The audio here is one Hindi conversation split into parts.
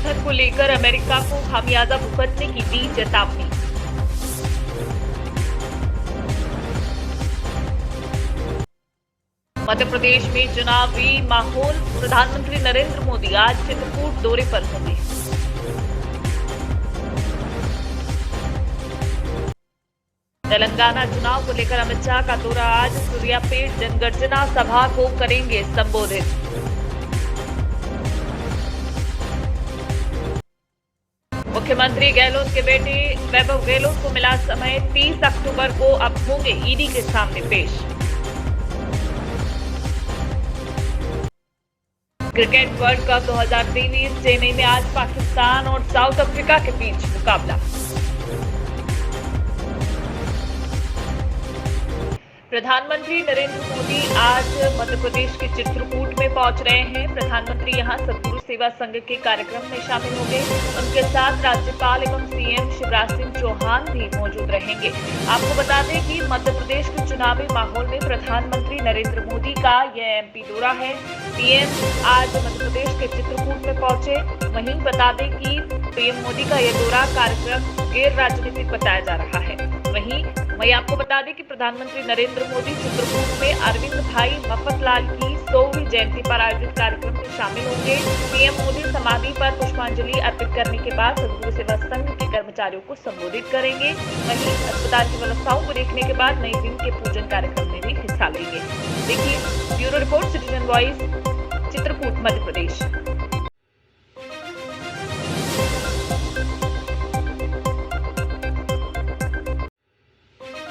समर्थन को लेकर अमेरिका को खामियाजा भुगतने की दी चेतावनी। मध्य प्रदेश में चुनावी माहौल, प्रधानमंत्री नरेंद्र मोदी आज चित्रकूट दौरे पर होंगे। तेलंगाना चुनाव को लेकर अमित शाह का दौरा आज, सूर्यापेट जनगर्जना सभा को करेंगे संबोधित। मुख्यमंत्री गहलोत के बेटे वैभव गहलोत को मिला समय, 30 अक्टूबर को अब होंगे ईडी के सामने पेश। क्रिकेट वर्ल्ड कप 2023 चेन्नई में आज पाकिस्तान और साउथ अफ्रीका के बीच मुकाबला। प्रधानमंत्री नरेंद्र मोदी आज मध्य प्रदेश के चित्रकूट में पहुंच रहे हैं। प्रधानमंत्री यहां सतगुरु सेवा संघ के कार्यक्रम में शामिल होंगे। उनके साथ राज्यपाल एवं सीएम शिवराज सिंह चौहान भी मौजूद रहेंगे। आपको बता दें कि मध्य प्रदेश के चुनावी माहौल में प्रधानमंत्री नरेंद्र मोदी का यह एमपी दौरा है। पीएम आज मध्य प्रदेश के चित्रकूट में पहुंचे। वहीं बता दें कि पीएम मोदी का यह दौरा कार्यक्रम गैर राजनीतिक बताया जा रहा है। वहीं आपको बता दें कि प्रधानमंत्री नरेंद्र मोदी चित्रकूट में अरविंद भाई मफतलाल की 100वीं जयंती पर आयोजित कार्यक्रम में शामिल होंगे। पीएम मोदी समाधि पर पुष्पांजलि अर्पित करने के बाद सतगुरु सेवा संघ के कर्मचारियों को संबोधित करेंगे। वहीं अस्पताल की व्यवस्थाओं को देखने के बाद नई दिन के पूजन कार्यक्रम में भी हिस्सा लेंगे। देखिए bureau report, citizen voice, Chitrakoot, Madhya Pradesh.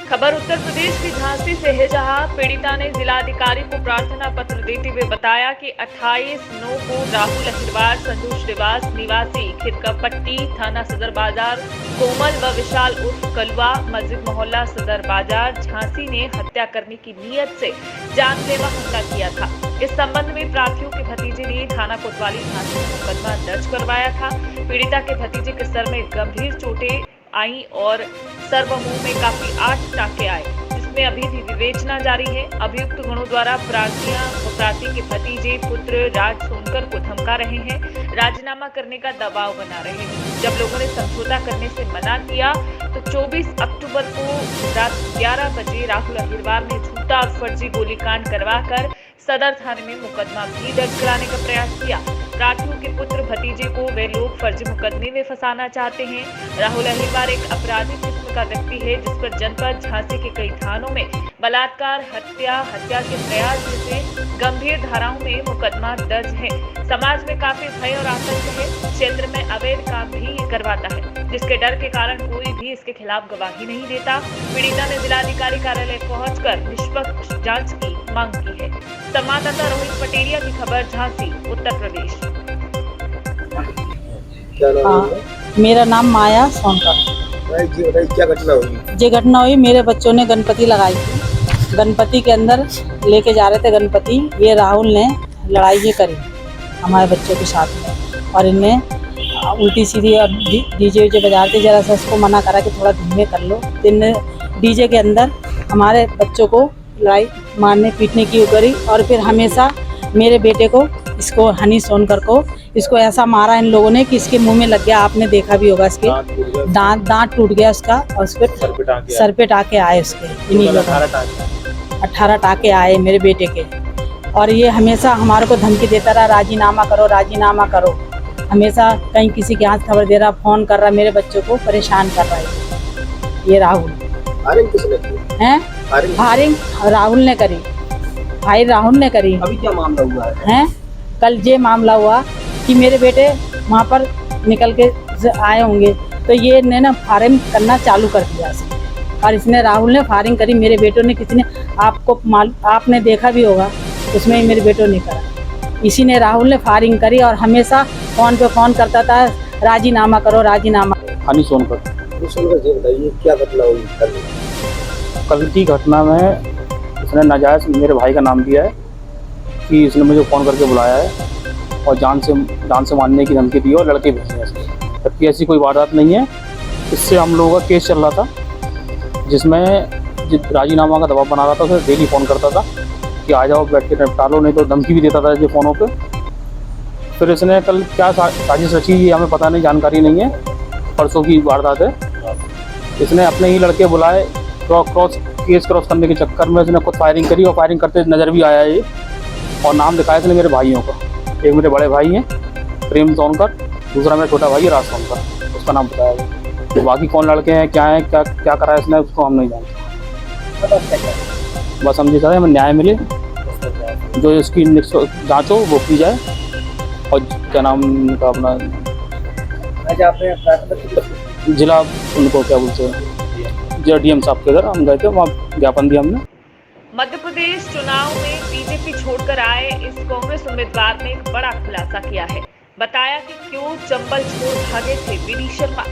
खबर उत्तर प्रदेश की झांसी से है, जहां पीड़िता ने जिलाधिकारी को प्रार्थना पत्र देते हुए बताया कि 28/9 को राहुल अहिरवार, संजू श्रीवास निवासी खिरकापट्टी, थाना सदर बाजार, कोमल व विशाल उर्फ कलवा, मस्जिद मोहल्ला सदर बाजार, झांसी ने हत्या करने की नीयत से जानलेवा हमला किया था। इस संबंध में प्रार्थियों के भतीजे ने थाना कोतवाली झांसी में मुकदमा दर्ज करवाया था। पीड़िता के भतीजे के सर में गंभीर चोटें आई और सर व मुंह में काफी 8 टाके आए, जिसमें अभी भी विवेचना जारी है। अभियुक्त गणों द्वारा प्रार्थी के भतीजे पुत्र राज सोनकर को धमका रहे हैं, राजीनामा करने का दबाव बना रहे हैं। जब लोगों ने समझौता करने से मना किया तो 24 अक्टूबर को रात 11 बजे राहुल अहिरवार ने झूठा और फर्जी गोलीकांड करवाकर सदर थाने में मुकदमा भी दर्ज कराने का प्रयास किया। प्रार्थियों के पुत्र भतीजे को वे लोग फर्जी मुकदमे में फंसाना चाहते हैं। राहुल अहिरवार एक अपराधी किस्म का व्यक्ति है, जिस पर जनपद झांसी के कई थानों में बलात्कार, हत्या के प्रयास जैसे गंभीर धाराओं में मुकदमा दर्ज है। समाज में काफी भय और आतंक है। क्षेत्र में अवैध काम भी करवाता है, जिसके डर के कारण कोई भी इसके खिलाफ गवाही नहीं देता। पीड़िता ने जिलाधिकारी कार्यालय पहुंचकर निष्पक्ष जांच की मांग की है। संवाददाता रोहित पटेरिया की खबर, झांसी, उत्तर प्रदेश। मेरा नाम माया सोनकर। क्या घटना हुई? ये घटना हुई, मेरे बच्चों ने गणपति लगाई थी। गणपति के अंदर लेके जा रहे थे गणपति, ये राहुल ने लड़ाई ये करी हमारे बच्चों के साथ में, और इनने उल्टी सीधी और डीजे बजा के जरा सा इसको मना करा कि थोड़ा धीमे कर लो। तो इनने डीजे के अंदर हमारे बच्चों को लड़ाई मारने पीटने की करी, और फिर हमेशा मेरे बेटे को, इसको हनी सोनकर को, इसको ऐसा मारा इन लोगों ने कि इसके मुंह में लग गया। आपने देखा भी होगा, इसके दांत टूट गया उसका, और उस पर सर पे टाके आए उसके। इन्हीं लोगों 18 टाके आए मेरे बेटे के। और ये हमेशा हमारे को धमकी देता रहा, राजीनामा करो, राजीनामा करो। हमेशा कहीं किसी के हाथ खबर दे रहा, फोन कर रहा, मेरे बच्चों को परेशान कर रहा है ये राहुल। फायरिंग राहुल ने करी, भाई राहुल ने करी। अभी क्या मामला हुआ है? कल ये मामला हुआ कि मेरे बेटे वहाँ पर निकल के आए होंगे, तो ये ने ना फायरिंग करना चालू कर दिया इसने, और इसने राहुल ने फायरिंग करी। मेरे बेटों ने, किसी ने आपने देखा भी होगा, उसमें मेरे बेटों ने करा। इसी ने राहुल ने फायरिंग करी, और हमेशा फोन पे फोन करता था, राजीनामा करो, राजीनामा। हनी सोनकर जी बताइए क्या घटना हुई? कल की घटना में इसने नाजायज़ मेरे भाई का नाम दिया है कि इसने मुझे फ़ोन करके बुलाया है और जान से मारने की धमकी दी और लड़के भेजे हैं इसने, जबकि ऐसी कोई वारदात नहीं है। इससे हम लोगों का केस चल रहा था, जिसमें राजीनामा का दबाव बना रहा था। उसे डेली फ़ोन करता था कि आ जाओ, बैठ के निपटा लो, नहीं तो धमकी भी देता था ये फ़ोनों पे। फिर इसने कल क्या साजिश रची ये हमें पता नहीं, जानकारी नहीं है, परसों की वारदात है। इसने अपने ही लड़के बुलाए, केस क्रॉस करने के चक्कर में इसने खुद फायरिंग करी और फायरिंग करते नज़र भी आया ये। और नाम दिखाया इसने मेरे भाइयों का, एक मेरे बड़े भाई हैं प्रेम सोनकर, दूसरा मेरा छोटा भाई है राज सोनकर, उसका नाम बताया गया। तो बाकी कौन लड़के हैं, क्या है, क्या करा है इसने, उसको हम नहीं जानते। बस हम ये चाहते हैं हमें न्याय मिले, जो इसकी जाँच हो वो की जाए। और क्या नाम का अपना जिला, उनको क्या बोलते हैं, जिला डीएम साहब के इधर हम गए थे, वहाँ ज्ञापन दिया हमने। मध्य प्रदेश चुनाव में बीजेपी छोड़कर आए इस कांग्रेस उम्मीदवार ने एक बड़ा खुलासा किया है। बताया कि क्यों चंबल छोड़ भागे थे वीडी शर्मा।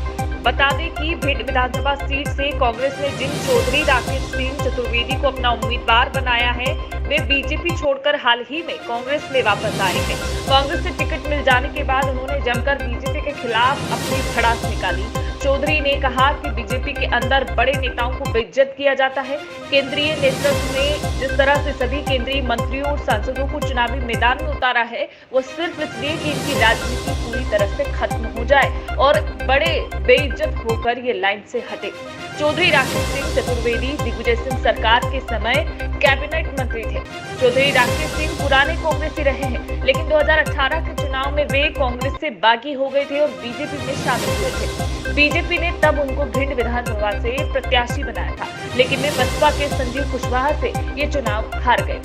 बता दें कि भिंड विधानसभा सीट से कांग्रेस ने जिन चौधरी राकेश सिंह चतुर्वेदी को अपना उम्मीदवार बनाया है, वे बीजेपी छोड़कर हाल ही में कांग्रेस में वापस आए हैं। कांग्रेस से टिकट मिल जाने के बाद उन्होंने जमकर बीजेपी के खिलाफ अपनी भड़ास निकाली। चौधरी ने कहा कि बीजेपी के अंदर बड़े नेताओं को बेइज्जत किया जाता है। केंद्रीय नेतृत्व ने जिस तरह से सभी केंद्रीय मंत्रियों और सांसदों को चुनावी मैदान में उतारा है, वो सिर्फ इसलिए कि इनकी राजनीति पूरी तरह से खत्म हो जाए और बड़े बेइज्जत होकर ये लाइन से हटे। चौधरी राकेश सिंह चतुर्वेदी दिग्विजय सिंह सरकार के समय कैबिनेट मंत्री थे। चौधरी राकेश सिंह पुराने कांग्रेसी रहे हैं, लेकिन 2018 के चुनाव में वे कांग्रेस से बागी हो गए थे और बीजेपी में शामिल हुए थे। बीजेपी ने तब उनको भिंड विधानसभा से प्रत्याशी बनाया था, लेकिन वे बसपा के संजीव कुशवाहा से ये चुनाव हार गए।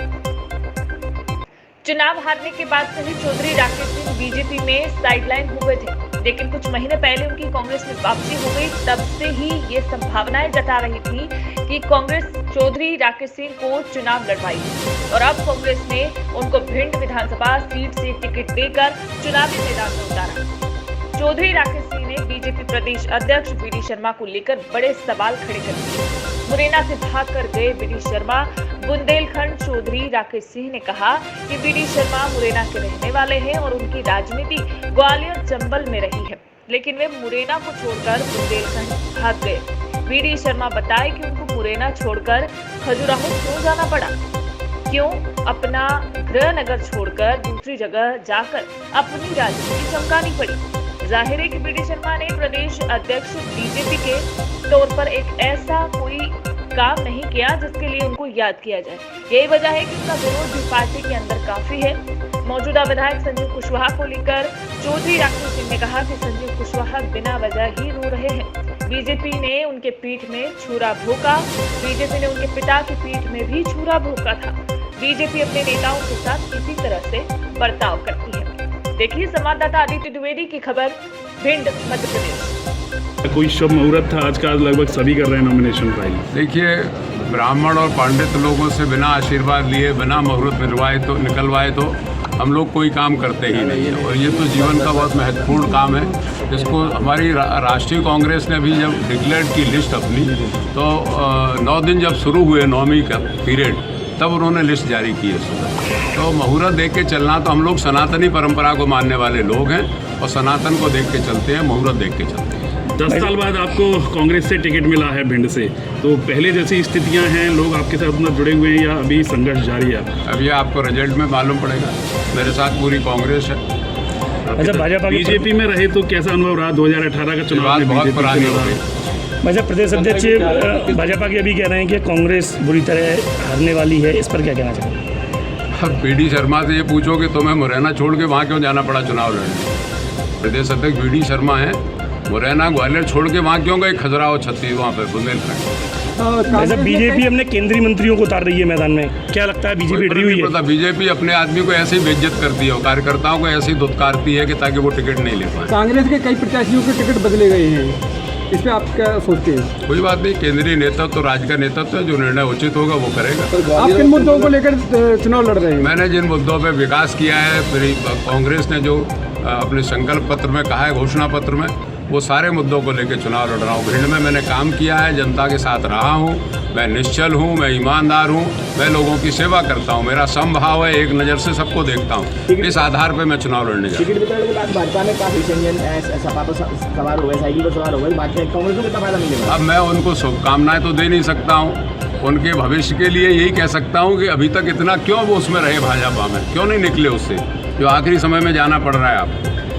चुनाव हारने के बाद से ही चौधरी राकेश सिंह बीजेपी में साइडलाइन हो गए थे, लेकिन कुछ महीने पहले उनकी कांग्रेस में वापसी हो गई। तब से ही ये संभावनाएं जता रही थी कि कांग्रेस चौधरी राकेश सिंह को चुनाव लड़वाएगी और अब कांग्रेस ने उनको भिंड विधानसभा सीट से टिकट देकर चुनावी मैदान में उतारा। चौधरी राकेश सिंह ने बीजेपी प्रदेश अध्यक्ष वीडी शर्मा को लेकर बड़े सवाल खड़े कर दिए। मुरैना से भागकर गए वीडी शर्मा। बुंदेलखंड चौधरी राकेश सिंह ने कहा कि वीडी शर्मा मुरैना के रहने वाले हैं और उनकी राजनीति ग्वालियर चंबल में रही है, लेकिन वे मुरैना को छोड़कर बुंदेलखंड भाग गए। वीडी शर्मा बताए कि उनको मुरैना छोड़कर खजुराहो क्यों जाना पड़ा, क्यों अपना गृह नगर छोड़कर दूसरी जगह जाकर अपनी राजनीति चमकानी पड़ी। जाहिर है कि वीडी शर्मा ने प्रदेश अध्यक्ष बीजेपी के तौर पर एक ऐसा कोई काम नहीं किया जिसके लिए उनको याद किया जाए। यही वजह है कि उनका विरोध भी पार्टी के अंदर काफी है। मौजूदा विधायक संजीव कुशवाहा को लेकर चौधरी राकेश सिंह ने कहा कि संजीव कुशवाहा बिना वजह ही रो रहे हैं। बीजेपी ने उनके पीठ में छुरा भोंका। बीजेपी ने उनके पिता की पीठ में भी छुरा भोंका था। बीजेपी अपने नेताओं के साथ इसी तरह से बर्ताव करती है। देखिए संवाददाता आदित्य द्विवेदी की खबर, भिंड मध्य प्रदेश। कोई शुभ मुहूर्त था आज का, लगभग सभी कर रहे हैं नॉमिनेशन फाइल। देखिए, ब्राह्मण और पंडित लोगों से बिना आशीर्वाद लिए, बिना मुहूर्त निकलवाए तो हम लोग कोई काम करते ही नहीं है। और ये तो जीवन का बहुत महत्वपूर्ण काम है, जिसको हमारी राष्ट्रीय कांग्रेस ने भी जब डिक्लेयर की लिस्ट अपनी, तो 9 दिन जब शुरू हुए 9वीं का पीरियड, तब उन्होंने लिस्ट जारी की है सुबह। तो मुहूर्त देख के चलना, तो हम लोग सनातनी परंपरा को मानने वाले लोग हैं और सनातन को देख के चलते हैं, मुहूर्त देख के चलते हैं। 10 साल बाद आपको कांग्रेस से टिकट मिला है भिंड से, तो पहले जैसी स्थितियां हैं, लोग आपके साथ उतना जुड़े हुए हैं या अभी संघर्ष जारी है? अभी आपको रिजल्ट में मालूम पड़ेगा। मेरे साथ पूरी कांग्रेस है। अच्छा, भाजपा बीजेपी में रहे तो कैसा अनुभव रहा 2018 का चुनाव में? बहुत पुरानी हो गई। भाजपा प्रदेश अध्यक्ष भाजपा के अभी कह रहे हैं कि कांग्रेस बुरी तरह हारने वाली है, इस पर क्या कहना चाहिए? अब वीडी शर्मा से ये पूछो कि तुम्हें मुरैना छोड़ के वहाँ क्यों जाना पड़ा चुनाव लड़ने। प्रदेश अध्यक्ष वीडी शर्मा है, मुरैना ग्वालियर छोड़ के वहाँ क्यों गए, खजुराहो छत्तीस वहाँ पर बुंदेलखंड। जैसे बीजेपी अपने केंद्रीय मंत्रियों को उतार रही है मैदान में, क्या लगता है बीजेपी डरी हुई है? बीजेपी अपने आदमी को ऐसे ही बेइज्जत करती है, कार्यकर्ताओं को ऐसे ही दुत्कारती है कि ताकि वो टिकट नहीं ले पाए। कांग्रेस के कई प्रत्याशियों के टिकट बदले गए हैं, इस पर आप क्या सोचते हैं? कोई बात नहीं, केंद्रीय नेतृत्व तो राज्य का नेतृत्व है, जो निर्णय उचित होगा वो करेगा। आप किन मुद्दों को लेकर चुनाव लड़ रहे हैं? मैंने जिन मुद्दों पे विकास किया है, मेरी कांग्रेस ने जो अपने संकल्प पत्र में कहा है, घोषणा पत्र में, वो सारे मुद्दों को लेकर चुनाव लड़ रहा हूँ। भिंड में मैंने काम किया है, जनता के साथ रहा हूँ, मैं निश्चल हूँ, मैं ईमानदार हूँ, मैं लोगों की सेवा करता हूँ, मेरा समभाव है, एक नज़र से सबको देखता हूँ। इस आधार पर मैं चुनाव लड़ने जा रहा हूँ। टिकट वितरण के बाद भाजपा में काफी संजन सपा पर सवार हो गए, साइकिल पर सवार हो गए, कांग्रेस को कितना फायदा मिलेगा? अब मैं उनको शुभकामनाएं तो दे नहीं सकता हूँ, उनके भविष्य के लिए यही कह सकता हूँ कि अभी तक इतना क्यों वो उसमें रहे, भाजपा में क्यों नहीं निकले उससे। जो आखिरी समय में जाना पड़ रहा है आपको।